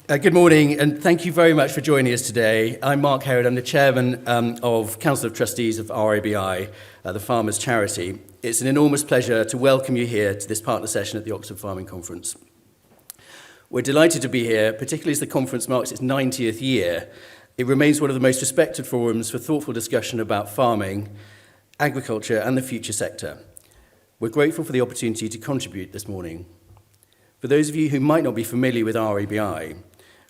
Good morning, and thank you very much for joining us today. I'm Mark Herod. I'm the chairman of Council of Trustees of RABI, the Farmers Charity. It's an enormous pleasure to welcome you here to this partner session at the Oxford Farming Conference. We're delighted to be here, particularly as the conference marks its 90th year. It remains one of the most respected forums for thoughtful discussion about farming, agriculture, and the future sector. We're grateful for the opportunity to contribute this morning. For those of you who might not be familiar with RABI,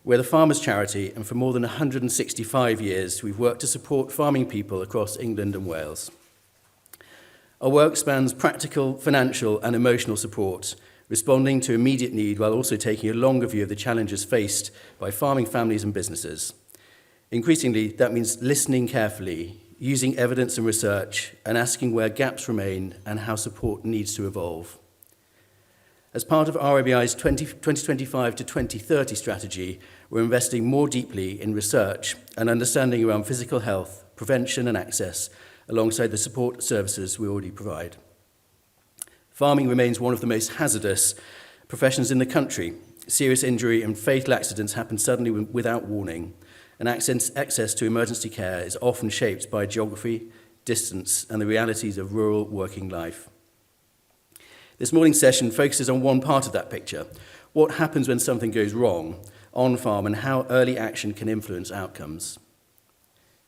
we're the Farmers Charity, and for more than 165 years, we've worked to support farming people across England and Wales. Our work spans practical, financial, and emotional support, responding to immediate need while also taking a longer view of the challenges faced by farming families and businesses. Increasingly, that means listening carefully, using evidence and research, and asking where gaps remain and how support needs to evolve. As part of RABI's 2025 to 2030 strategy, we're investing more deeply in research and understanding around physical health, prevention and access, alongside the support services we already provide. Farming remains one of the most hazardous professions in the country. Serious injury and fatal accidents happen suddenly without warning, and access to emergency care is often shaped by geography, distance, and the realities of rural working life. This morning's session focuses on one part of that picture: what happens when something goes wrong on farm and how early action can influence outcomes.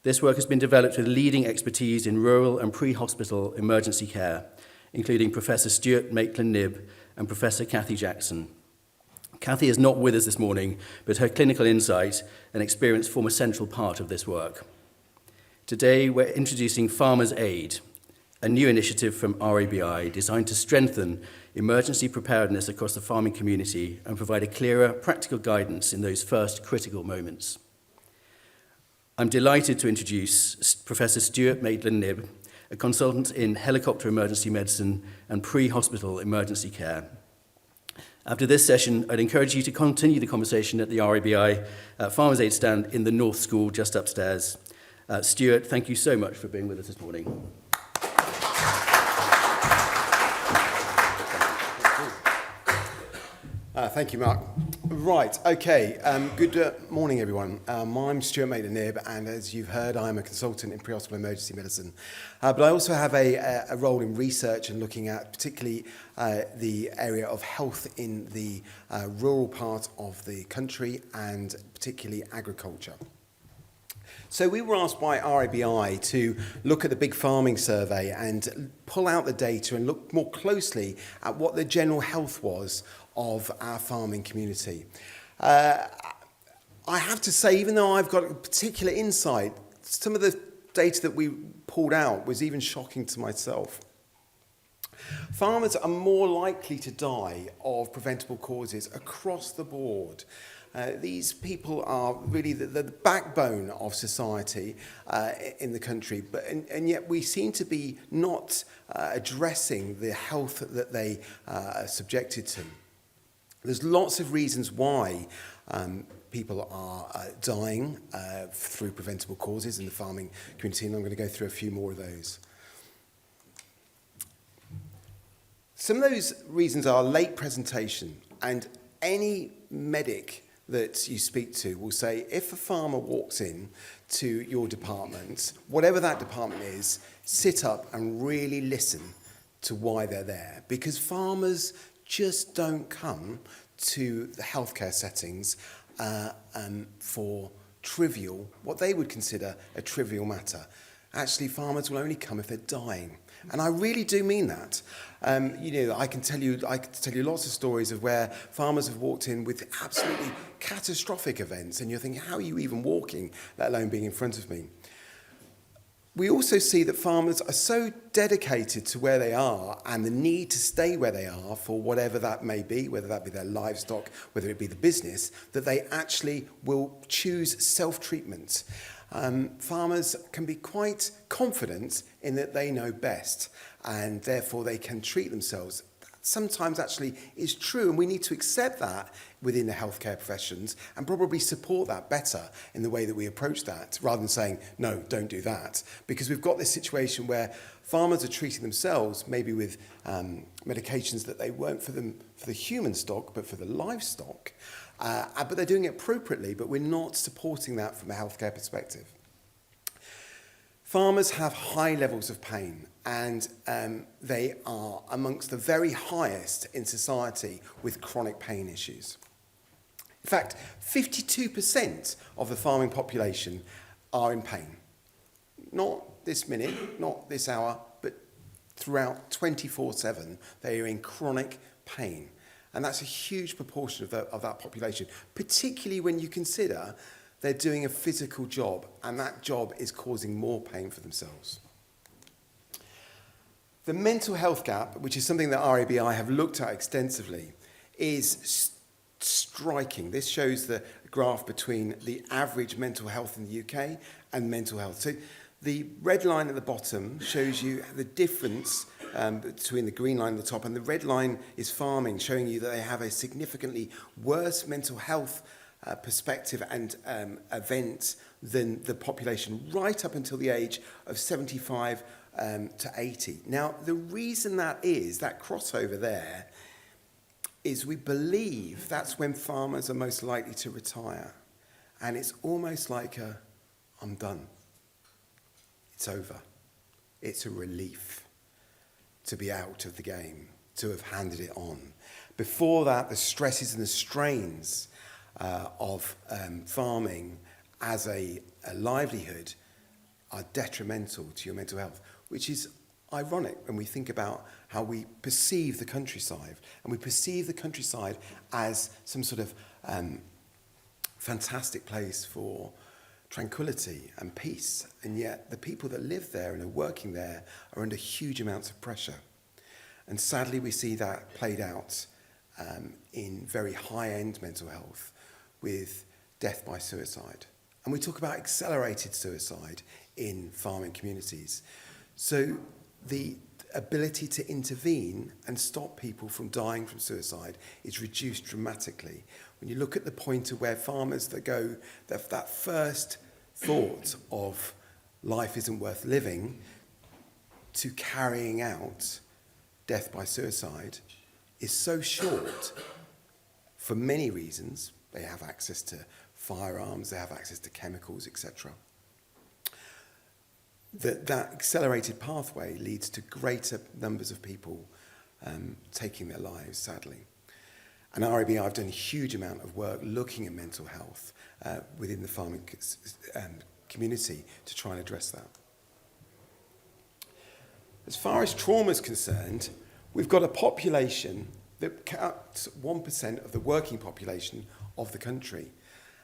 This work has been developed with leading expertise in rural and pre-hospital emergency care, including Professor Stuart Maitland-Knibb and Professor Cathy Jackson. Cathy is not with us this morning, but her clinical insight and experience form a central part of this work. Today, we're introducing FarmersAid, a new initiative from RABI designed to strengthen emergency preparedness across the farming community and provide a clearer, practical guidance in those first critical moments. I'm delighted to introduce Professor Stuart Maitland-Knibb, a consultant in helicopter emergency medicine and pre-hospital emergency care. After this session, I'd encourage you to continue the conversation at the RABI FarmersAid stand in the North School just upstairs. Stuart, thank you so much for being with us this morning. Thank you, Mark. Right, okay. Good morning, everyone. I'm Stuart Maitland-Knibb, and as you've heard, I'm a consultant in pre-hospital emergency medicine. But I also have a role in research and looking at particularly the area of health in the rural part of the country, and particularly agriculture. So we were asked by RABI to look at the big farming survey and pull out the data and look more closely at what the general health was of our farming community. I have to say, even though I've got a particular insight, some of the data that we pulled out was even shocking to myself. Farmers are more likely to die of preventable causes across the board. These people are really the backbone of society in the country, and yet we seem to be not addressing the health that they are subjected to. There's lots of reasons why people are dying through preventable causes in the farming community, and I'm going to go through a few more of those. Some of those reasons are late presentation, and any medic that you speak to will say if a farmer walks in to your department, whatever that department is, sit up and really listen to why they're there, because farmers just don't come to the healthcare settings for trivial, what they would consider a trivial matter. Actually, farmers will only come if they're dying. And I really do mean that. I can tell you lots of stories of where farmers have walked in with absolutely catastrophic events, and you're thinking, how are you even walking, let alone being in front of me? We also see that farmers are so dedicated to where they are and the need to stay where they are for whatever that may be, whether that be their livestock, whether it be the business, that they actually will choose self-treatment. Farmers can be quite confident in that they know best, and therefore they can treat themselves. Sometimes actually is true, and we need to accept that within the healthcare professions and probably support that better in the way that we approach that, rather than saying, no, don't do that. Because we've got this situation where farmers are treating themselves maybe with medications that they weren't for the human stock, but for the livestock. But they're doing it appropriately, but we're not supporting that from a healthcare perspective. Farmers have high levels of pain, and they are amongst the very highest in society with chronic pain issues. In fact, 52% of the farming population are in pain. Not this minute, not this hour, but throughout 24/7, they are in chronic pain. And that's a huge proportion of that population, particularly when you consider they're doing a physical job, and that job is causing more pain for themselves. The mental health gap, which is something that RABI have looked at extensively, is striking. This shows the graph between the average mental health in the UK and mental health. So the red line at the bottom shows you the difference between the green line at the top, and the red line is farming, showing you that they have a significantly worse mental health perspective and event than the population right up until the age of 75 to 80. Now, the reason that is, that crossover there, is we believe that's when farmers are most likely to retire. And it's almost like I'm done. It's over. It's a relief to be out of the game, to have handed it on. Before that, the stresses and the strains of farming as a livelihood are detrimental to your mental health, which is ironic when we think about how we perceive the countryside. And we perceive the countryside as some sort of fantastic place for tranquility and peace. And yet the people that live there and are working there are under huge amounts of pressure. And sadly, we see that played out in very high-end mental health with death by suicide. And we talk about accelerated suicide in farming communities. So the ability to intervene and stop people from dying from suicide is reduced dramatically. When you look at the point of where farmers that go, that first thought of life isn't worth living, to carrying out death by suicide is so short for many reasons. They have access to firearms, they have access to chemicals, etc. That accelerated pathway leads to greater numbers of people taking their lives, sadly. And RABI have done a huge amount of work looking at mental health within the farming community to try and address that. As far as trauma is concerned, we've got a population that counts 1% of the working population of the country,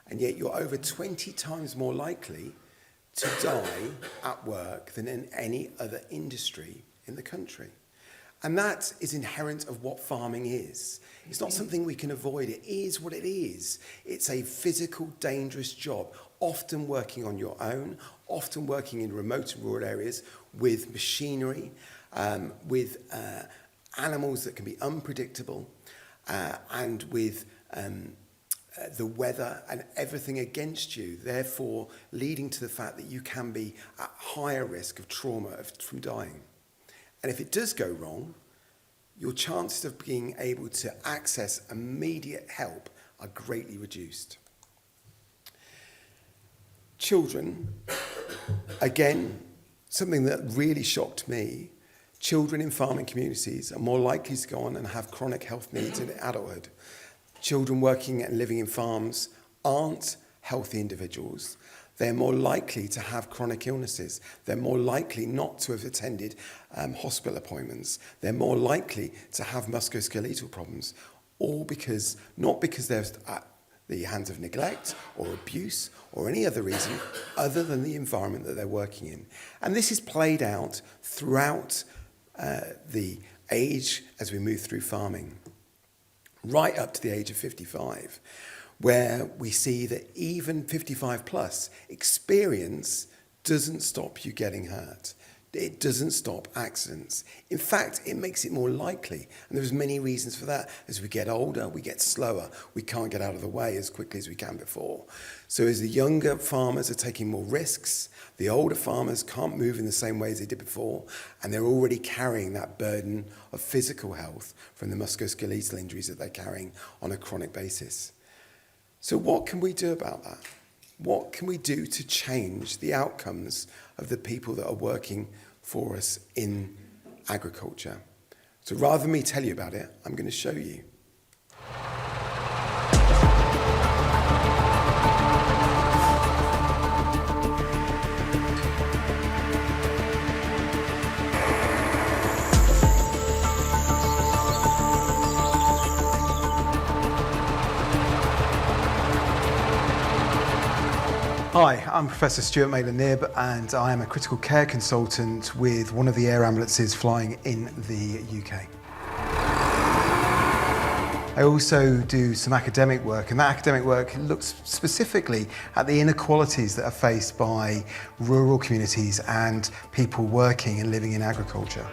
and yet you're over 20 times more likely to die at work than in any other industry in the country. And that is inherent of what farming is. It's not something we can avoid. It is what it is. It's a physical, dangerous job, often working on your own, often working in remote and rural areas with machinery, with animals that can be unpredictable, and with the weather and everything against you, therefore leading to the fact that you can be at higher risk of trauma from dying. And if it does go wrong, your chances of being able to access immediate help are greatly reduced. Children, again, something that really shocked me, children in farming communities are more likely to go on and have chronic health needs in adulthood. Children working and living in farms aren't healthy individuals. They're more likely to have chronic illnesses. They're more likely not to have attended hospital appointments. They're more likely to have musculoskeletal problems, all because, not because they're at the hands of neglect or abuse or any other reason other than the environment that they're working in. And this is played out throughout the age as we move through farming, right up to the age of 55, where we see that even 55 plus, experience doesn't stop you getting hurt. It doesn't stop accidents. In fact, it makes it more likely. And there's many reasons for that. As we get older, we get slower. We can't get out of the way as quickly as we can before. So as the younger farmers are taking more risks, the older farmers can't move in the same way as they did before, and they're already carrying that burden of physical health from the musculoskeletal injuries that they're carrying on a chronic basis. So what can we do about that? What can we do to change the outcomes of the people that are working for us in agriculture? So rather than me tell you about it, I'm going to show you. Hi, I'm Professor Stuart Maitland-Knibb and I am a critical care consultant with one of the air ambulances flying in the UK. I also do some academic work, and that academic work looks specifically at the inequalities that are faced by rural communities and people working and living in agriculture.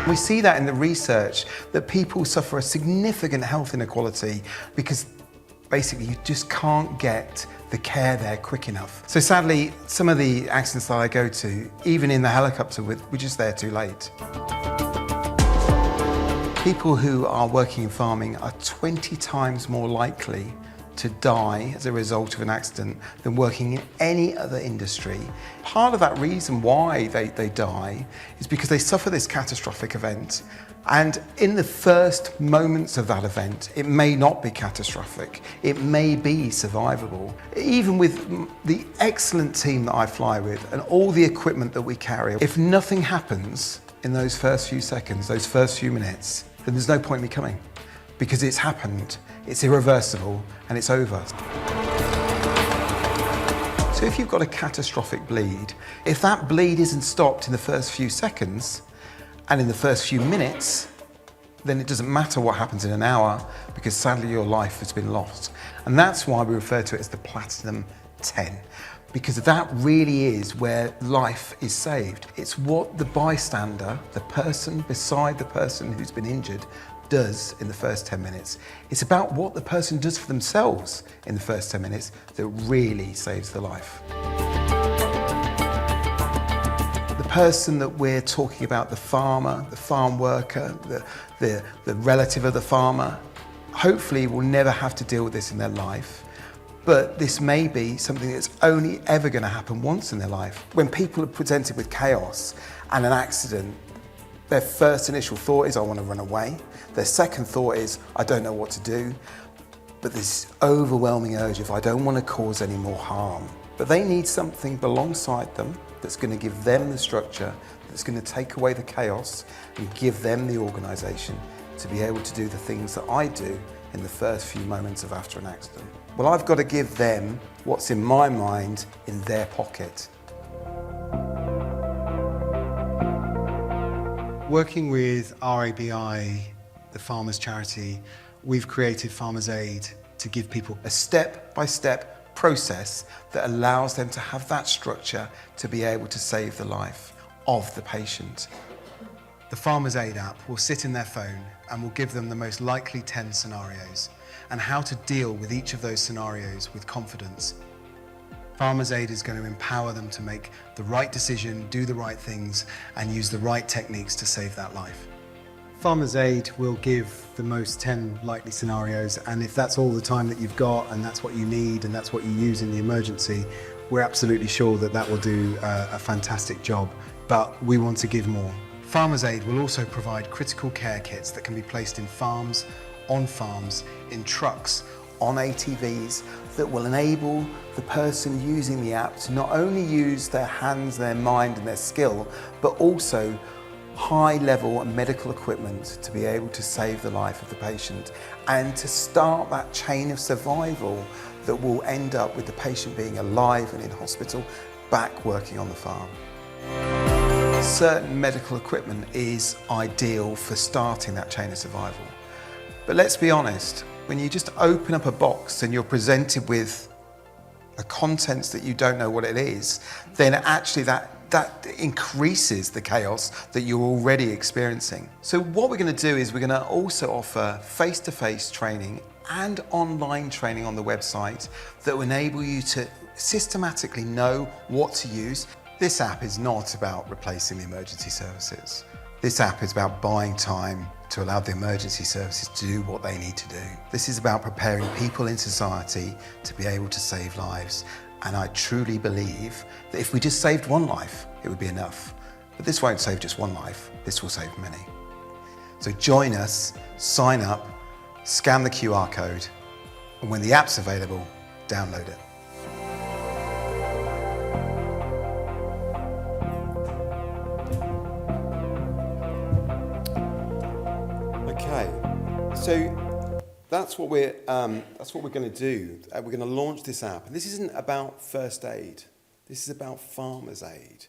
We see that in the research that people suffer a significant health inequality because basically you just can't get the care there quick enough. So sadly, some of the accidents that I go to, even in the helicopter, we're just there too late. People who are working in farming are 20 times more likely to die as a result of an accident than working in any other industry. Part of that reason why they die is because they suffer this catastrophic event, and in the first moments of that event, it may not be catastrophic, it may be survivable. Even with the excellent team that I fly with and all the equipment that we carry, if nothing happens in those first few seconds, those first few minutes, then there's no point in me coming, because it's happened, it's irreversible, and it's over. So if you've got a catastrophic bleed, if that bleed isn't stopped in the first few seconds and in the first few minutes, then it doesn't matter what happens in an hour, because sadly your life has been lost. And that's why we refer to it as the Platinum 10, because that really is where life is saved. It's what the bystander, the person beside the person who's been injured, does in the first 10 minutes. It's about what the person does for themselves in the first 10 minutes that really saves the life. The person that we're talking about, the farmer, the farm worker, the relative of the farmer, hopefully will never have to deal with this in their life. But this may be something that's only ever going to happen once in their life. When people are presented with chaos and an accident, their first initial thought is, I want to run away. Their second thought is, I don't know what to do. But this overwhelming urge of, I don't want to cause any more harm. But they need something alongside them that's going to give them the structure, that's going to take away the chaos and give them the organisation to be able to do the things that I do in the first few moments of after an accident. Well, I've got to give them what's in my mind in their pocket. Working with RABI, the farmers charity, we've created FarmersAid to give people A step-by-step process that allows them to have that structure to be able to save the life of the patient. The FarmersAid app will sit in their phone and will give them the most likely 10 scenarios and how to deal with each of those scenarios with confidence. FarmersAid is going to empower them to make the right decision, do the right things, and use the right techniques to save that life. FarmersAid will give the most 10 likely scenarios, and if that's all the time that you've got and that's what you need and that's what you use in the emergency, we're absolutely sure that that will do a fantastic job, but we want to give more. FarmersAid will also provide critical care kits that can be placed in farms, on farms, in trucks, on ATVs, that will enable the person using the app to not only use their hands, their mind and their skill, but also high-level medical equipment to be able to save the life of the patient and to start that chain of survival that will end up with the patient being alive and in hospital, back working on the farm. Certain medical equipment is ideal for starting that chain of survival. But let's be honest, when you just open up a box and you're presented with a contents that you don't know what it is, then actually that increases the chaos that you're already experiencing. So what we're going to do is we're going to also offer face-to-face training and online training on the website that will enable you to systematically know what to use. This app is not about replacing the emergency services. This app is about buying time to allow the emergency services to do what they need to do. This is about preparing people in society to be able to save lives. And I truly believe that if we just saved one life, it would be enough. But this won't save just one life, this will save many. So join us, sign up, scan the QR code, and when the app's available, download it. Okay, so that's what we're going to do. We're going to launch this app, and this isn't about first aid. This is about FarmersAid,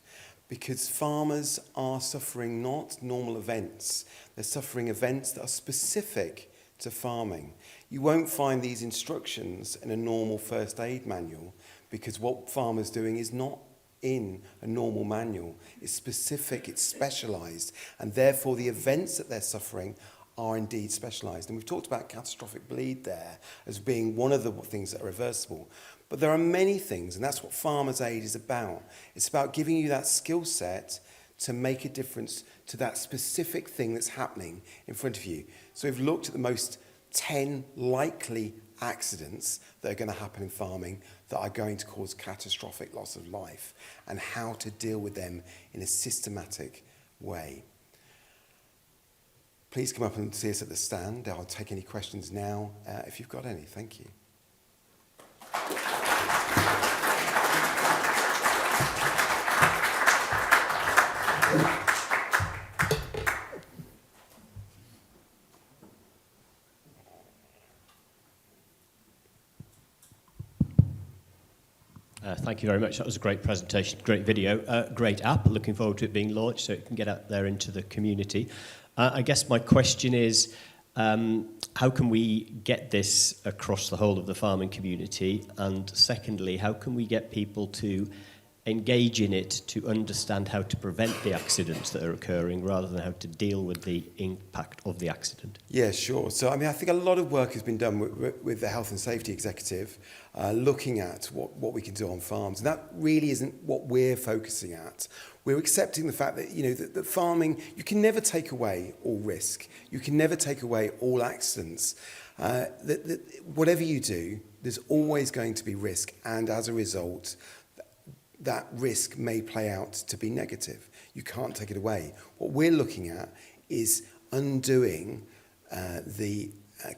because farmers are suffering not normal events. They're suffering events that are specific to farming. You won't find these instructions in a normal first aid manual, because what farmers are doing is not in a normal manual. It's specific, it's specialised, and therefore the events that they're suffering are indeed specialised. And we've talked about catastrophic bleed there as being one of the things that are reversible. But there are many things, and that's what FarmersAid is about. It's about giving you that skill set to make a difference to that specific thing that's happening in front of you. So we've looked at the most 10 likely accidents that are going to happen in farming that are going to cause catastrophic loss of life, and how to deal with them in a systematic way. Please come up and see us at the stand. I'll take any questions now if you've got any. Thank you. Thank you very much. That was a great presentation, great video, great app. Looking forward to it being launched so it can get out there into the community. I guess my question is, how can we get this across the whole of the farming community? And secondly, how can we get people to engage in it to understand how to prevent the accidents that are occurring rather than how to deal with the impact of the accident? Yeah, sure. So, I think a lot of work has been done with the Health and Safety Executive, looking at what we can do on farms. And that really isn't what we're focusing at. We're accepting the fact that, that farming, you can never take away all risk. You can never take away all accidents. Whatever you do, there's always going to be risk. And as a result, that risk may play out to be negative. You can't take it away. What we're looking at is undoing the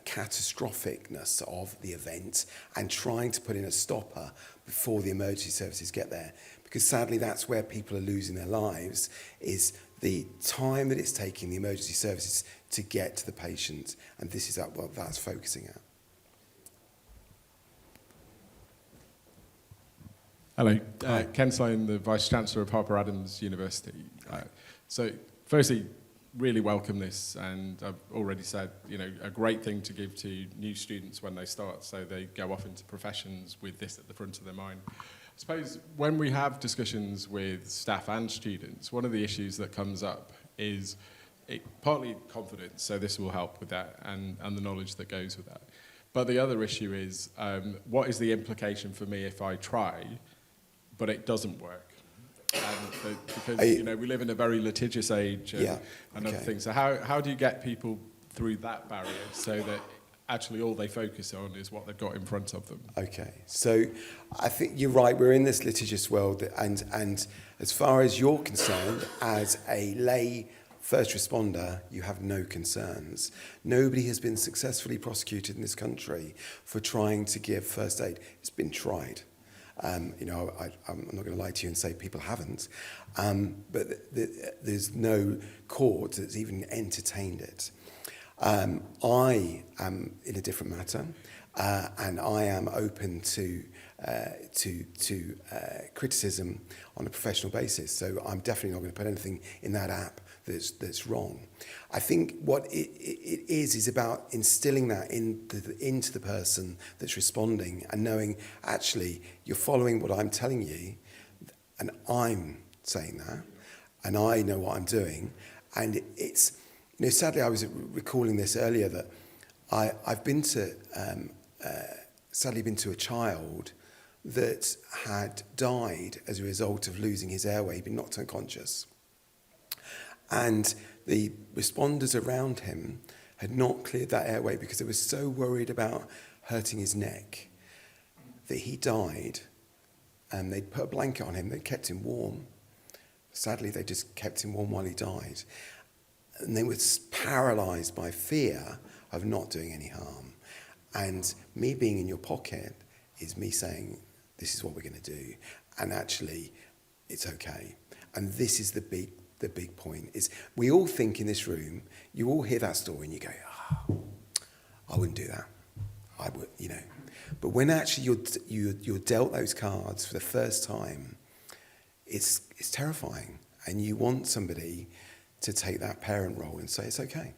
catastrophicness of the event and trying to put in a stopper before the emergency services get there. Because sadly, that's where people are losing their lives, is the time that it's taking the emergency services to get to the patient. And this is what that's focusing at. Hello, Ken Sloan, the Vice-Chancellor of Harper Adams University. So firstly, really welcome this, and I've already said, a great thing to give to new students when they start, so they go off into professions with this at the front of their mind. I suppose when we have discussions with staff and students, one of the issues that comes up is partly confidence, so this will help with that, and the knowledge that goes with that. But the other issue is, what is the implication for me if I try, but it doesn't work? And because we live in a very litigious age and other things. So how do you get people through that barrier so that actually all they focus on is what they've got in front of them? Okay, so I think you're right. We're in this litigious world, and as far as you're concerned, as a lay first responder, you have no concerns. Nobody has been successfully prosecuted in this country for trying to give first aid. It's been tried. I'm not going to lie to you and say people haven't, but there's no court that's even entertained it. I am in a different matter, and I am open to criticism on a professional basis. So I'm definitely not going to put anything in that app that's wrong. I think what it is about instilling that into the person that's responding and knowing, actually, you're following what I'm telling you, and I'm saying that, and I know what I'm doing. And it's, sadly, I was recalling this earlier, that I've been to, sadly been to a child that had died as a result of losing his airway. He'd been knocked unconscious. And the responders around him had not cleared that airway because they were so worried about hurting his neck that he died, and they'd put a blanket on him, they kept him warm. Sadly, they just kept him warm while he died. And they were paralysed by fear of not doing any harm. And me being in your pocket is me saying, this is what we're going to do. And actually, it's okay. And this is the big point, is we all think in this room, you all hear that story and you go, I wouldn't do that. I would, you know. But when actually you're dealt those cards for the first time, it's terrifying. And you want somebody to take that parent role and say, it's okay.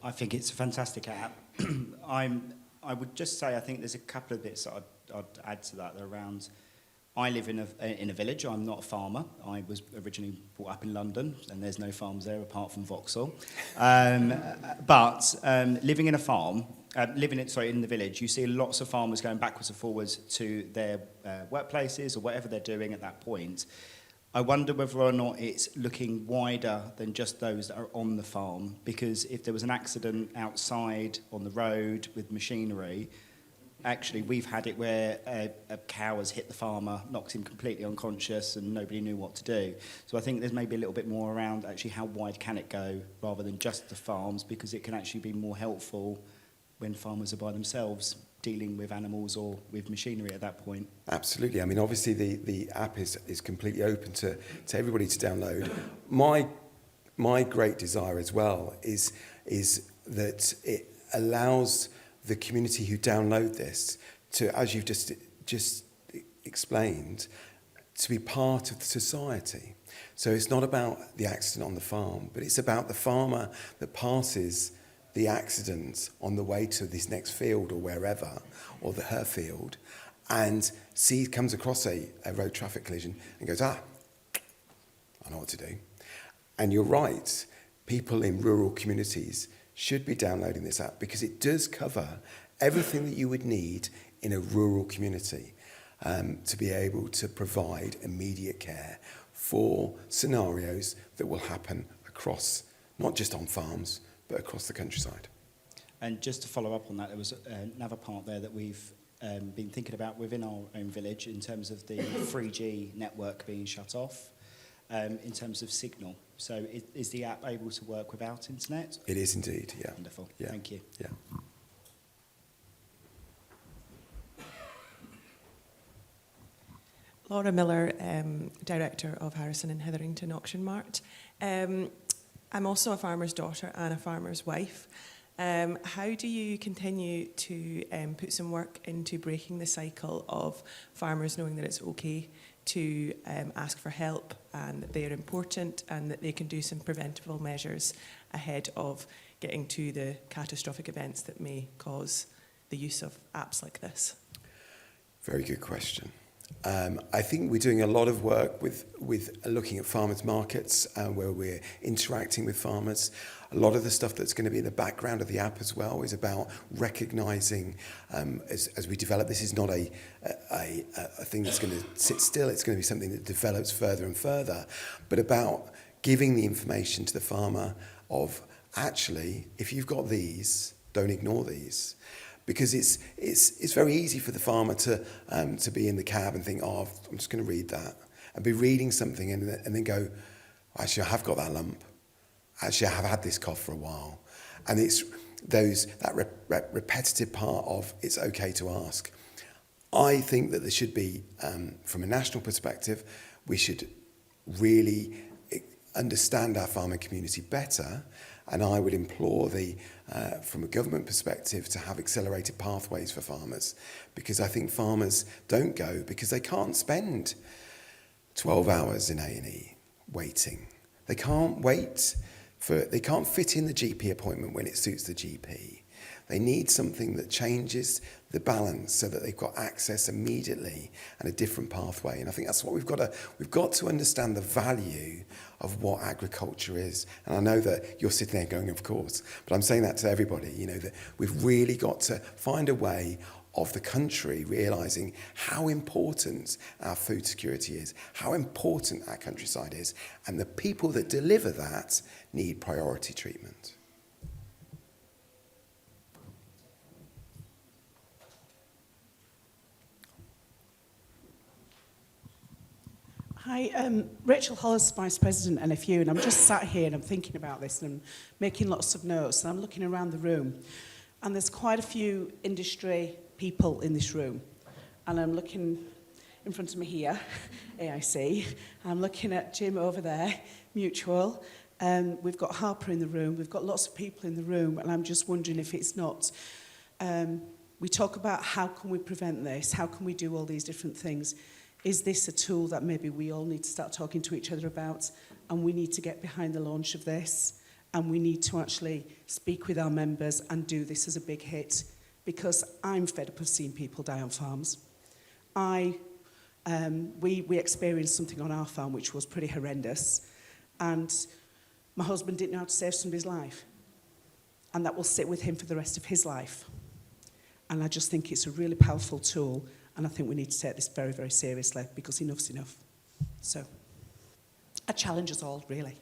I think it's a fantastic app. I would just say I think there's a couple of bits that I'd add to that around. I live in a village. I'm not a farmer. I was originally brought up in London, and there's no farms there apart from Vauxhall. But living in a farm, in the village, you see lots of farmers going backwards and forwards to their workplaces or whatever they're doing at that point. I wonder whether or not it's looking wider than just those that are on the farm, because if there was an accident outside on the road with machinery, actually we've had it where a cow has hit the farmer, knocked him completely unconscious, and nobody knew what to do. So I think there's maybe a little bit more around actually how wide can it go rather than just the farms, because it can actually be more helpful when farmers are by themselves dealing with animals or with machinery at that point. Absolutely. I mean, obviously the app is completely open to everybody to download. My great desire as well is that it allows the community who download this to, as you've just explained, to be part of the society. So it's not about the accident on the farm, but it's about the farmer that passes the accident on the way to this next field or wherever, or her field, and comes across a road traffic collision and goes, I know what to do. And you're right, people in rural communities should be downloading this app because it does cover everything that you would need in a rural community to be able to provide immediate care for scenarios that will happen across, not just on farms, but across the countryside. And just to follow up on that, there was another part there that we've been thinking about within our own village in terms of the 3G network being shut off, in terms of signal. So is the app able to work without internet? It is indeed, yeah. Wonderful, yeah. Thank you. Yeah. Laura Miller, Director of Harrison and Hetherington Auction Mart. I'm also a farmer's daughter and a farmer's wife. How do you continue to put some work into breaking the cycle of farmers knowing that it's okay to ask for help and that they are important and that they can do some preventable measures ahead of getting to the catastrophic events that may cause the use of apps like this? Very good question. I think we're doing a lot of work with looking at farmers markets where we're interacting with farmers. A lot of the stuff that's going to be in the background of the app as well is about recognising as we develop. This is not a thing that's going to sit still. It's going to be something that develops further and further, but about giving the information to the farmer of actually, if you've got these, don't ignore these. Because it's very easy for the farmer to be in the cab and think, I'm just going to read that, and be reading something and then go, actually, I have got that lump. Actually, I have had this cough for a while. And it's that repetitive part of it's okay to ask. I think that there should be, from a national perspective, we should really understand our farming community better. And I would implore from a government perspective to have accelerated pathways for farmers, because I think farmers don't go because they can't spend 12 hours in A&E waiting. They can't they can't fit in the GP appointment when it suits the GP. They need something that changes the balance so that they've got access immediately and a different pathway. And I think that's what we've got to understand the value of what agriculture is. And I know that you're sitting there going, of course, but I'm saying that to everybody, that we've really got to find a way of the country realising how important our food security is, how important our countryside is, and the people that deliver that need priority treatment. Hi, Rachel Hollis, Vice President, NFU, and I'm just sat here and I'm thinking about this and I'm making lots of notes and I'm looking around the room and there's quite a few industry people in this room and I'm looking in front of me here, AIC, I'm looking at Jim over there, Mutual, we've got Harper in the room, we've got lots of people in the room and I'm just wondering if it's not, we talk about how can we prevent this, how can we do all these different things. Is this a tool that maybe we all need to start talking to each other about and we need to get behind the launch of this and we need to actually speak with our members and do this as a big hit because I'm fed up of seeing people die on farms. We experienced something on our farm which was pretty horrendous and my husband didn't know how to save somebody's life and that will sit with him for the rest of his life. And I just think it's a really powerful tool. And I think we need to take this very, very seriously because enough's enough. So, I challenge us all, really.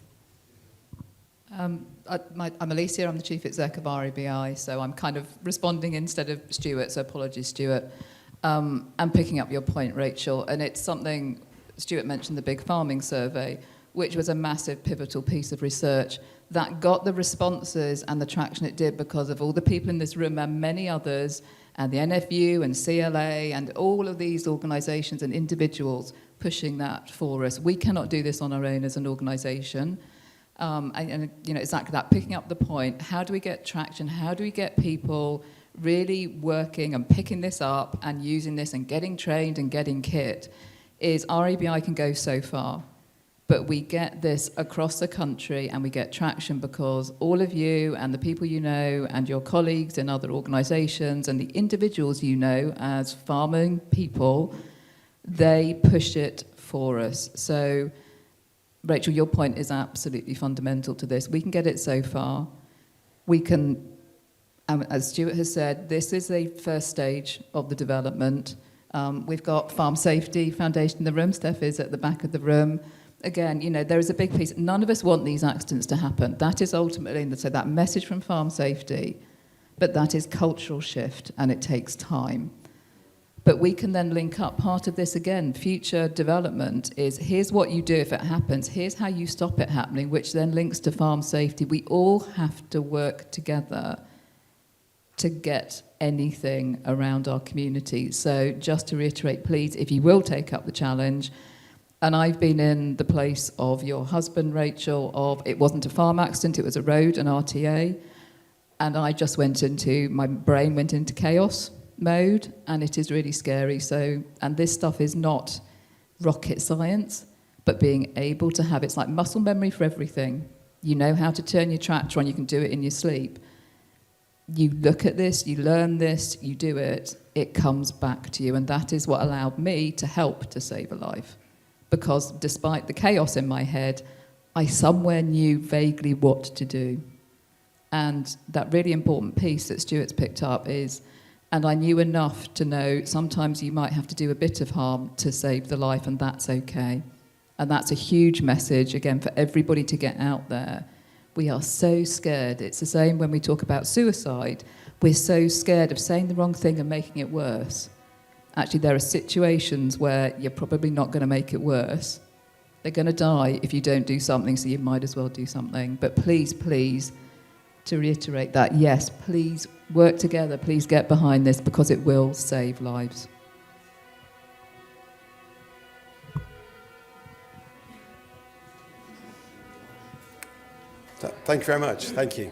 I'm Alicia, I'm the Chief Exec of RABI, so I'm kind of responding instead of Stuart, so apologies, Stuart. I'm picking up your point, Rachel, and it's something, Stuart mentioned the Big Farming Survey, which was a massive pivotal piece of research that got the responses and the traction it did because of all the people in this room and many others and the NFU and CLA and all of these organisations and individuals pushing that for us. We cannot do this on our own as an organisation. And you know, exactly that, picking up the point, how do we get traction? How do we get people really working and picking this up and using this and getting trained and getting kit? Is RABI can go so far. But we get this across the country and we get traction because all of you and the people you know and your colleagues in other organisations and the individuals you know as farming people, they push it for us. So, Rachel, your point is absolutely fundamental to this. We can get it so far. We can, as Stuart has said, this is the first stage of the development. We've got Farm Safety Foundation in the room. Steph is at the back of the room. Again, you know, there is a big piece. None of us want these accidents to happen. That is ultimately, so that message from Farm Safety, but that is cultural shift and it takes time. But we can then link up part of this again. Future development is here's what you do if it happens. Here's how you stop it happening, which then links to farm safety. We all have to work together to get anything around our community. So just to reiterate, please, if you will take up the challenge, and I've been in the place of your husband, Rachel, of it wasn't a farm accident, it was a road, an RTA. And I just my brain went into chaos mode, and it is really scary. So, and this stuff is not rocket science, but being able to have, it's like muscle memory for everything. You know how to turn your tractor on, you can do it in your sleep. You look at this, you learn this, you do it, it comes back to you. And that is what allowed me to help to save a life. Because despite the chaos in my head, I somewhere knew vaguely what to do. And that really important piece that Stuart's picked up is, and I knew enough to know sometimes you might have to do a bit of harm to save the life, and that's okay. And that's a huge message, again, for everybody to get out there. We are so scared. It's the same when we talk about suicide. We're so scared of saying the wrong thing and making it worse. Actually, there are situations where you're probably not going to make it worse. They're going to die if you don't do something, so you might as well do something. But please, please, to reiterate that, yes, please work together, please get behind this because it will save lives. Thank you very much. Thank you.